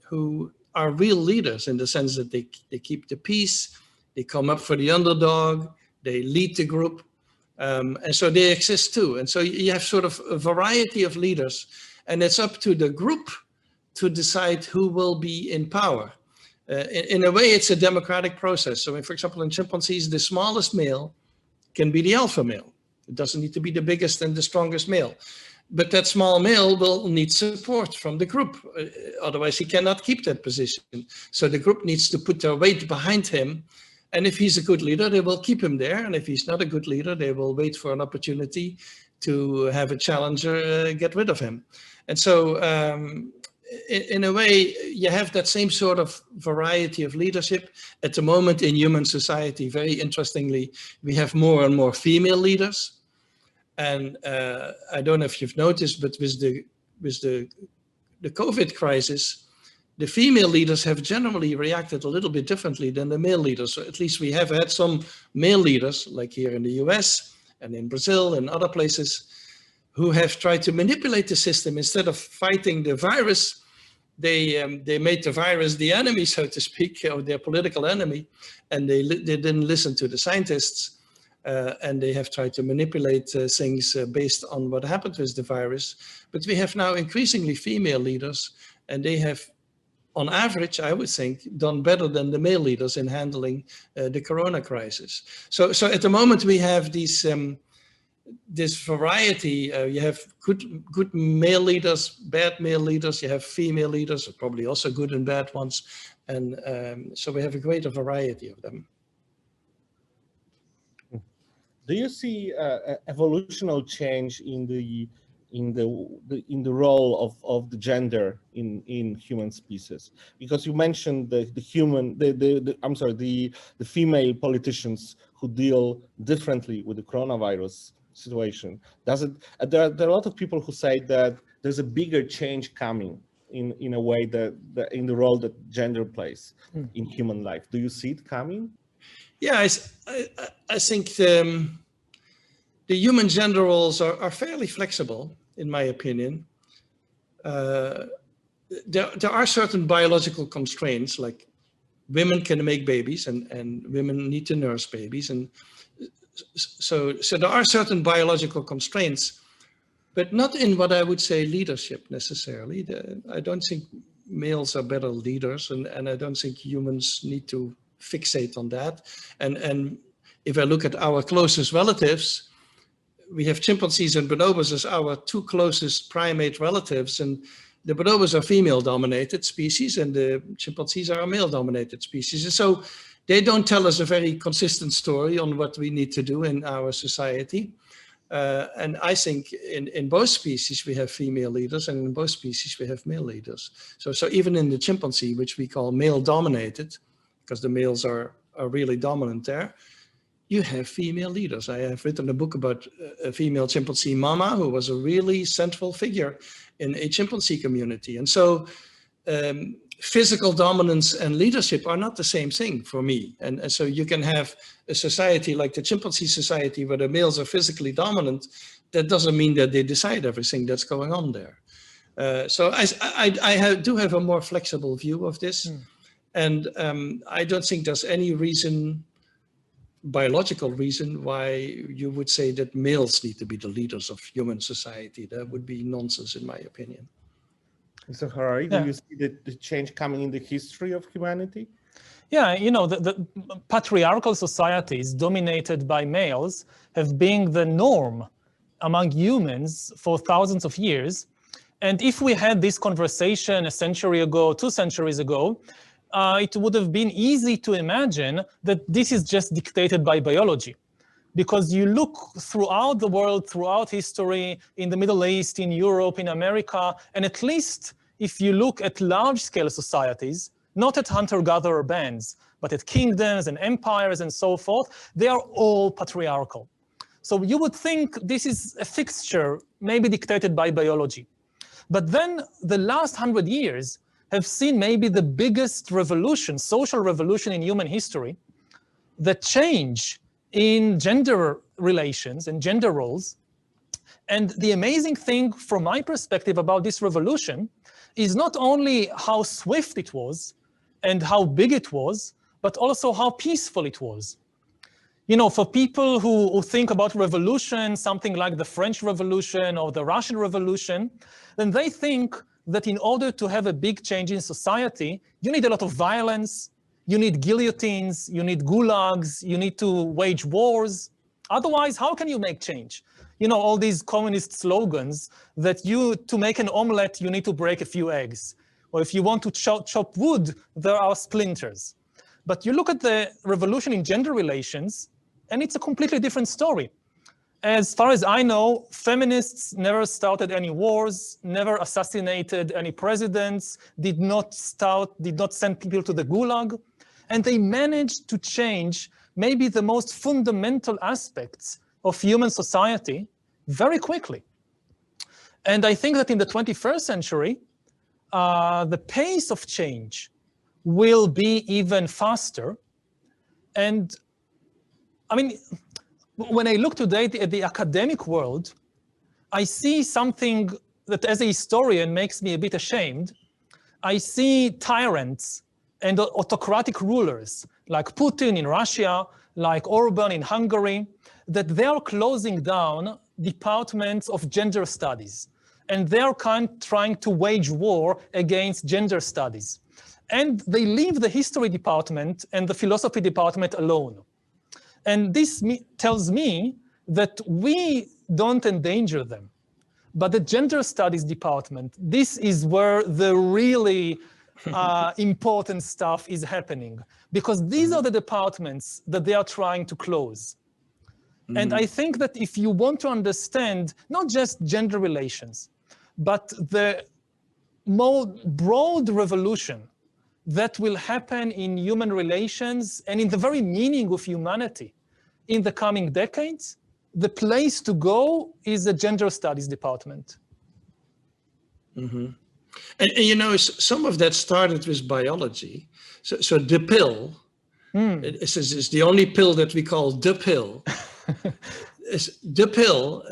S2: who are real leaders in the sense that they keep the peace, they come up for the underdog, they lead the group, and so they exist too. And so you have sort of a variety of leaders, and it's up to the group to decide who will be in power. In a way, it's a democratic process. So, for example, in chimpanzees, the smallest male can be the alpha male. It doesn't need to be the biggest and the strongest male. But that small male will need support from the group. Otherwise, he cannot keep that position. So the group needs to put their weight behind him. And if he's a good leader, they will keep him there. And if he's not a good leader, they will wait for an opportunity to have a challenger get rid of him. And so, in a way, you have that same sort of variety of leadership. At the moment in human society, very interestingly, we have more and more female leaders. And I don't know if you've noticed, but with the COVID crisis, the female leaders have generally reacted a little bit differently than the male leaders. So at least we have had some male leaders, like here in the US and in Brazil and other places, who have tried to manipulate the system. Instead of fighting the virus, they made the virus the enemy, so to speak, or their political enemy, and they didn't listen to the scientists, and they have tried to manipulate things based on what happened with the virus. But we have now increasingly female leaders, and they have, on average, I would think, done better than the male leaders in handling the corona crisis. So at the moment we have these this variety. You have good male leaders, bad male leaders, you have female leaders, probably also good and bad ones, and so we have a greater variety of them.
S1: Do you see evolutional change in the role of the gender in human species? Because you mentioned the female politicians who deal differently with the coronavirus situation? Does it? There are a lot of people who say that there's a bigger change coming in a way that in the role that gender plays in human life. Do you see it coming?
S2: Yeah, I think the human gender roles are fairly flexible, in my opinion. There are certain biological constraints, like women can make babies and women need to nurse babies. And so there are certain biological constraints, but not in what I would say leadership necessarily. I don't think males are better leaders, and I don't think humans need to fixate on that. And if I look at our closest relatives, we have chimpanzees and bonobos as our two closest primate relatives, and the bonobos are female-dominated species, and the chimpanzees are a male-dominated species. And so they don't tell us a very consistent story on what we need to do in our society. And I think in both species we have female leaders, and in both species we have male leaders. So even in the chimpanzee, which we call male-dominated, because the males are really dominant there, you have female leaders. I have written a book about a female chimpanzee mama who was a really central figure in a chimpanzee community. And so physical dominance and leadership are not the same thing for me. And so you can have a society like the chimpanzee society where the males are physically dominant. That doesn't mean that they decide everything that's going on there. So I do have a more flexible view of this. And I don't think there's any reason, biological reason, why you would say that males need to be the leaders of human society. That would be nonsense, in my opinion.
S1: Mr. Harari, do you see the change coming in the history of humanity?
S3: Yeah, you know, the patriarchal societies dominated by males have been the norm among humans for thousands of years. And if we had this conversation a century ago, 2 centuries ago, it would have been easy to imagine that this is just dictated by biology. Because you look throughout the world, throughout history, in the Middle East, in Europe, in America, and at least if you look at large-scale societies, not at hunter-gatherer bands, but at kingdoms and empires and so forth, they are all patriarchal. So you would think this is a fixture, maybe dictated by biology. But then the last 100 years have seen maybe the biggest revolution, social revolution in human history, the change in gender relations and gender roles. And the amazing thing from my perspective about this revolution is not only how swift it was and how big it was, but also how peaceful it was. You know, for people who think about revolution, something like the French Revolution or the Russian Revolution, then they think that in order to have a big change in society, you need a lot of violence, you need guillotines, you need gulags, you need to wage wars. Otherwise, how can you make change? You know, all these communist slogans that to make an omelette, you need to break a few eggs. Or if you want to chop wood, there are splinters. But you look at the revolution in gender relations, and it's a completely different story. As far as I know, feminists never started any wars, never assassinated any presidents, did not send people to the gulag, and they managed to change maybe the most fundamental aspects of human society very quickly. And I think that in the 21st century, the pace of change will be even faster. And I mean, when I look today at the academic world, I see something that as a historian makes me a bit ashamed. I see tyrants and autocratic rulers like Putin in Russia, like Orban in Hungary, that they are closing down departments of gender studies. And they are trying to wage war against gender studies. And they leave the history department and the philosophy department alone. And this tells me that we don't endanger them. But the gender studies department, this is where the really important stuff is happening. Because these are the departments that they are trying to close. Mm-hmm. And I think that if you want to understand not just gender relations, but the more broad revolution that will happen in human relations and in the very meaning of humanity in the coming decades, the place to go is the gender studies department.
S2: Mm-hmm. And you know, some of that started with biology. So the pill, it's the only pill that we call the pill. The pill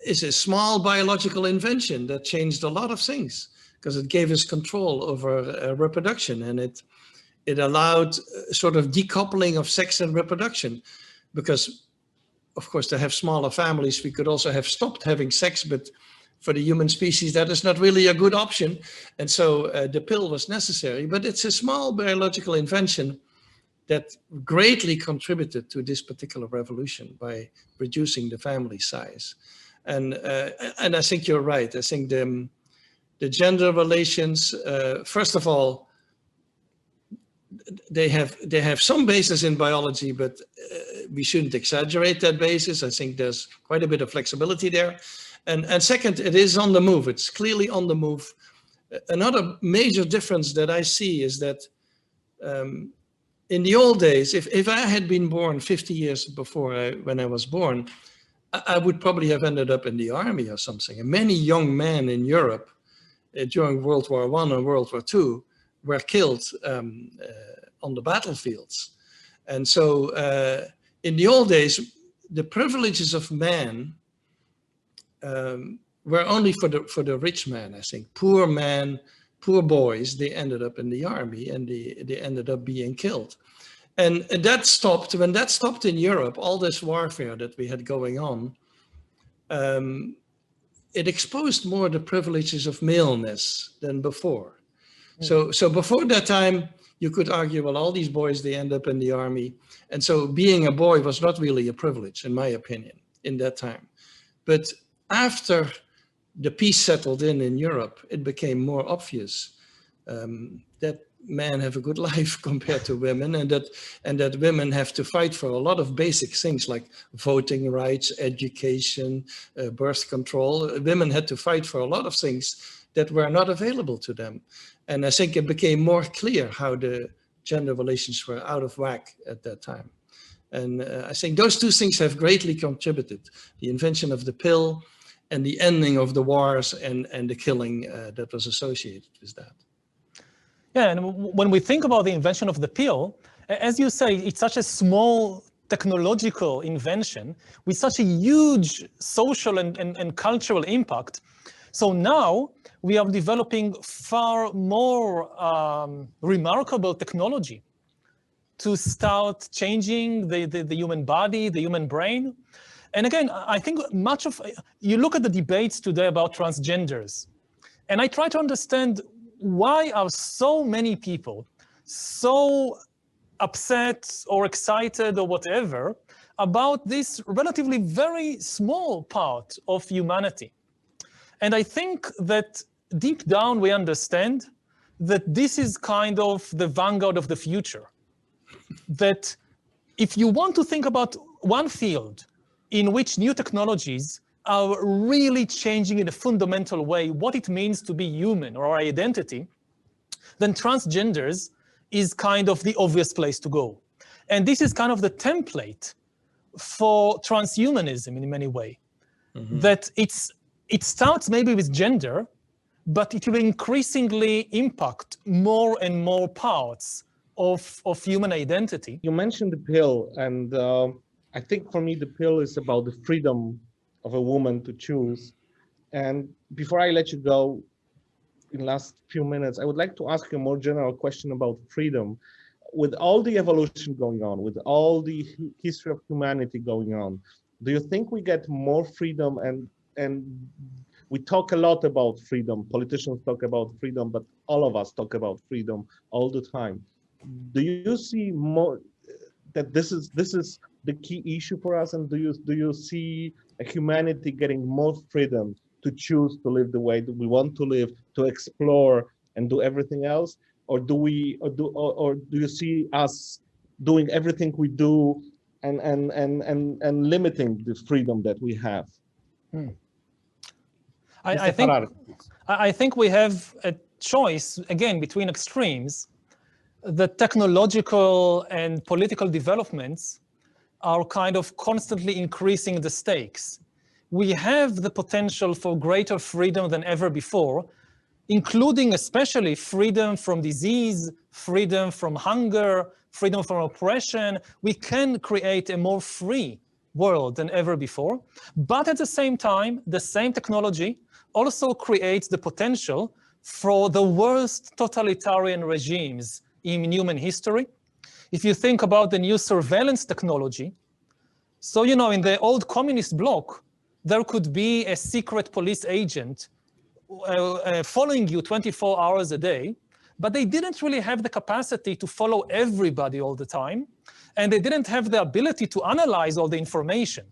S2: is a small biological invention that changed a lot of things because it gave us control over reproduction, and it allowed sort of decoupling of sex and reproduction. Because, of course, to have smaller families, we could also have stopped having sex, but for the human species, that is not really a good option. And so the pill was necessary, but it's a small biological invention that greatly contributed to this particular revolution by reducing the family size. And I think you're right. I think the gender relations, first of all, they have some basis in biology, but we shouldn't exaggerate that basis. I think there's quite a bit of flexibility there. And second, it is on the move. It's clearly on the move. Another major difference that I see is that in the old days, if I had been born 50 years before when I was born, I would probably have ended up in the army or something. And many young men in Europe during World War I and World War II were killed on the battlefields. And so in the old days, the privileges of man were only for the rich man, I think. Poor men, poor boys, they ended up in the army and they ended up being killed. And that stopped. When that stopped in Europe, all this warfare that we had going on, it exposed more the privileges of maleness than before. So before that time, you could argue, well, all these boys, they end up in the army. And so being a boy was not really a privilege, in my opinion, in that time. But after the peace settled in Europe, it became more obvious that men have a good life compared to women, and that women have to fight for a lot of basic things like voting rights, education, birth control. Women had to fight for a lot of things that were not available to them. And I think it became more clear how the gender relations were out of whack at that time. And I think those two things have greatly contributed. The invention of the pill and the ending of the wars and the killing that was associated with that.
S3: Yeah, and when we think about the invention of the pill, as you say, it's such a small technological invention with such a huge social and cultural impact. So now we are developing far more remarkable technology to start changing the human body, the human brain. And again, I think you look at the debates today about transgenders, and I try to understand why are so many people so upset or excited or whatever about this relatively very small part of humanity. And I think that deep down we understand that this is kind of the vanguard of the future. That if you want to think about one field in which new technologies are really changing in a fundamental way what it means to be human or our identity, then transgenders is kind of the obvious place to go. And this is kind of the template for transhumanism in many ways. Mm-hmm. That it starts maybe with gender, but it will increasingly impact more and more parts of human identity.
S1: You mentioned the pill, and I think for me the pill is about the freedom of a woman to choose. And before I let you go, in the last few minutes, I would like to ask you a more general question about freedom. With all the evolution going on, with all the history of humanity going on, do you think we get more freedom? And we talk a lot about freedom. Politicians talk about freedom, but all of us talk about freedom all the time. Do you see more that this is the key issue for us? And do you see a humanity getting more freedom to choose to live the way that we want to live, to explore and do everything else? Or do you see us doing everything we do and limiting the freedom that we have?
S3: I think we have a choice, again, between extremes. The technological and political developments are kind of constantly increasing the stakes. We have the potential for greater freedom than ever before, including especially freedom from disease, freedom from hunger, freedom from oppression. We can create a more free world than ever before. But at the same time, the same technology also creates the potential for the worst totalitarian regimes in human history. If you think about the new surveillance technology, so, you know, in the old communist bloc, there could be a secret police agent following you 24 hours a day, but they didn't really have the capacity to follow everybody all the time, and they didn't have the ability to analyze all the information.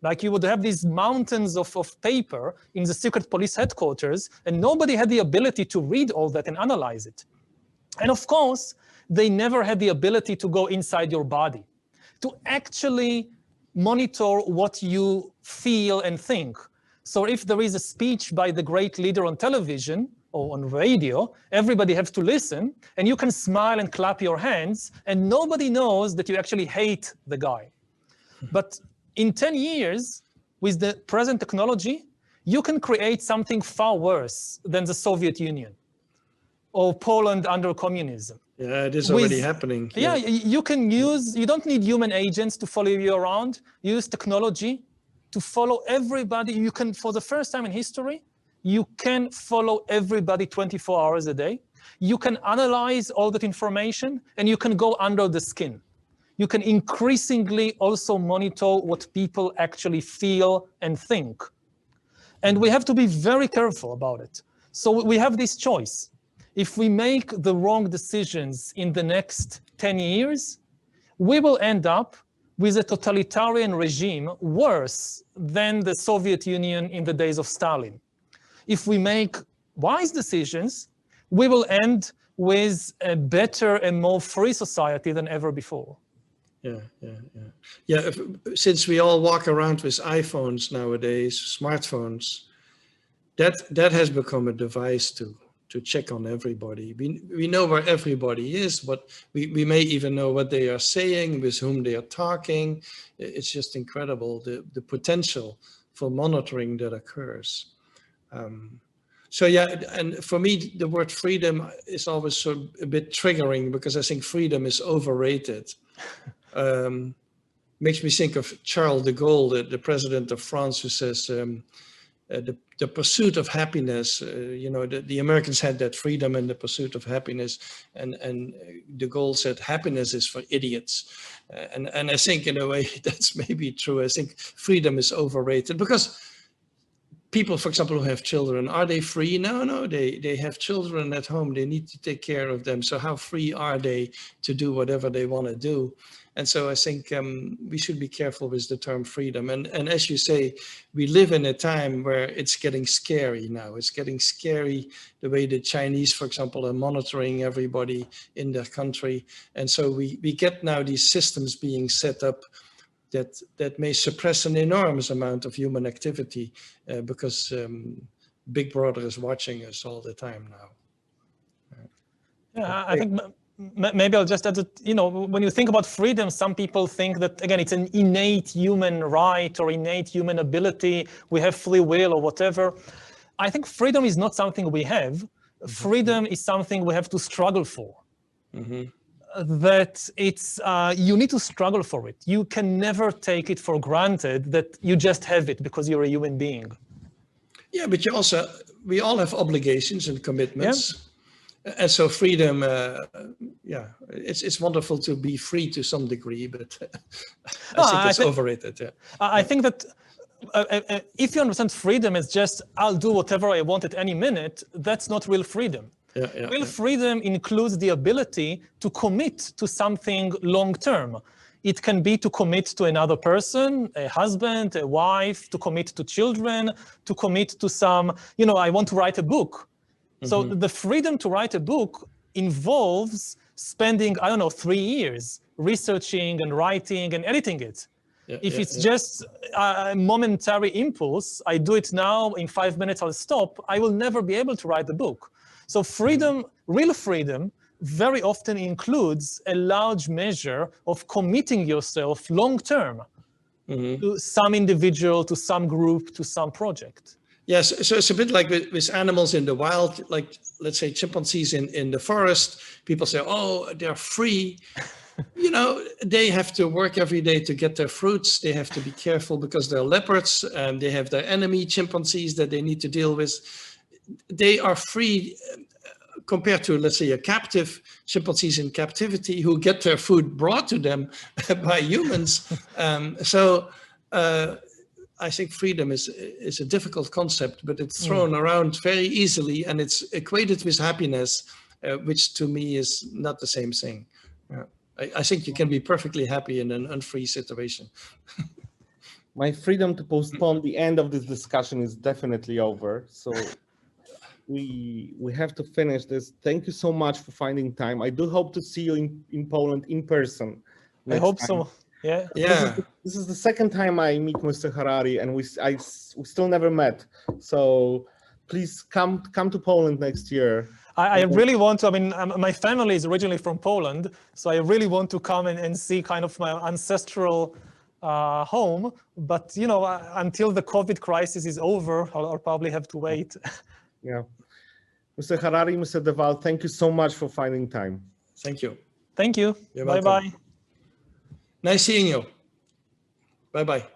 S3: Like you would have these mountains of paper in the secret police headquarters, and nobody had the ability to read all that and analyze it. And of course, they never had the ability to go inside your body, to actually monitor what you feel and think. So if there is a speech by the great leader on television or on radio, everybody has to listen, and you can smile and clap your hands, and nobody knows that you actually hate the guy. But in 10 years, with the present technology, you can create something far worse than the Soviet Union or Poland under communism.
S2: Yeah, it is already happening.
S3: Yeah, you can use, you don't need human agents to follow you around. Use technology to follow everybody. You can, for the first time in history, you can follow everybody 24 hours a day. You can analyze all that information, and you can go under the skin. You can increasingly also monitor what people actually feel and think. And we have to be very careful about it. So we have this choice. If we make the wrong decisions in the next 10 years, we will end up with a totalitarian regime worse than the Soviet Union in the days of Stalin. If we make wise decisions, we will end with a better and more free society than ever before.
S2: Yeah, since we all walk around with iPhones nowadays, smartphones, that has become a device to check on everybody. We know where everybody is, but we may even know what they are saying, with whom they are talking. It's just incredible, the potential for monitoring that occurs. So yeah, and for me, the word freedom is always a bit triggering, because I think freedom is overrated. Makes me think of Charles de Gaulle, the president of France, who says, the pursuit of happiness, the Americans had that freedom and the pursuit of happiness, and de Gaulle said happiness is for idiots. And I think in a way that's maybe true. I think freedom is overrated, because people, for example, who have children, are they free? No, they have children at home. They need to take care of them. So how free are they to do whatever they want to do? And so I think we should be careful with the term freedom. And as you say, we live in a time where it's getting scary now. It's getting scary the way the Chinese, for example, are monitoring everybody in their country. And so we get now these systems being set up that may suppress an enormous amount of human activity because Big Brother is watching us all the time now.
S3: Yeah, I think maybe I'll just add that, when you think about freedom, some people think that, again, it's an innate human right or innate human ability. We have free will or whatever. I think freedom is not something we have. Mm-hmm. Freedom is something we have to struggle for. Mm-hmm. That it's, you need to struggle for it. You can never take it for granted that you just have it because you're a human being.
S2: Yeah, but we all have obligations and commitments. Yeah. And so freedom, it's wonderful to be free to some degree, but I think it's overrated. Yeah.
S3: I think that if you understand freedom as just, I'll do whatever I want at any minute, that's not real freedom. Real freedom includes the ability to commit to something long-term. It can be to commit to another person, a husband, a wife, to commit to children, to commit to some, I want to write a book. Mm-hmm. So the freedom to write a book involves spending, 3 years researching and writing and editing it. If it's just a momentary impulse, I do it now, in 5 minutes I'll stop, I will never be able to write the book. So freedom, real freedom, very often includes a large measure of committing yourself long-term to some individual, to some group, to some project.
S2: Yes, so it's a bit like with animals in the wild, like let's say chimpanzees in the forest. People say, oh, they're free. You know, they have to work every day to get their fruits. They have to be careful because they're leopards and they have their enemy chimpanzees that they need to deal with. They are free compared to, let's say, a captive chimpanzees in captivity who get their food brought to them by humans. I think freedom is a difficult concept, but it's thrown around very easily, and it's equated with happiness, which to me is not the same thing. I think you can be perfectly happy in an unfree situation.
S1: My freedom to postpone the end of this discussion is definitely over. So we have to finish this. Thank you so much for finding time. I do hope to see you in Poland in person.
S3: I hope so. Yeah.
S1: This is the second time I meet Mr. Harari, and we still never met. So please come to Poland next year.
S3: I really want to. I mean, my family is originally from Poland, so I really want to come and see kind of my ancestral home. But you know, until the COVID crisis is over, I'll probably have to wait.
S1: Yeah, Mr. Harari, Mr. de Waal, thank you so much for finding time.
S2: Thank you.
S3: Thank you.
S2: You're
S3: bye
S2: welcome.
S3: bye.
S2: Nice seeing you. Bye bye.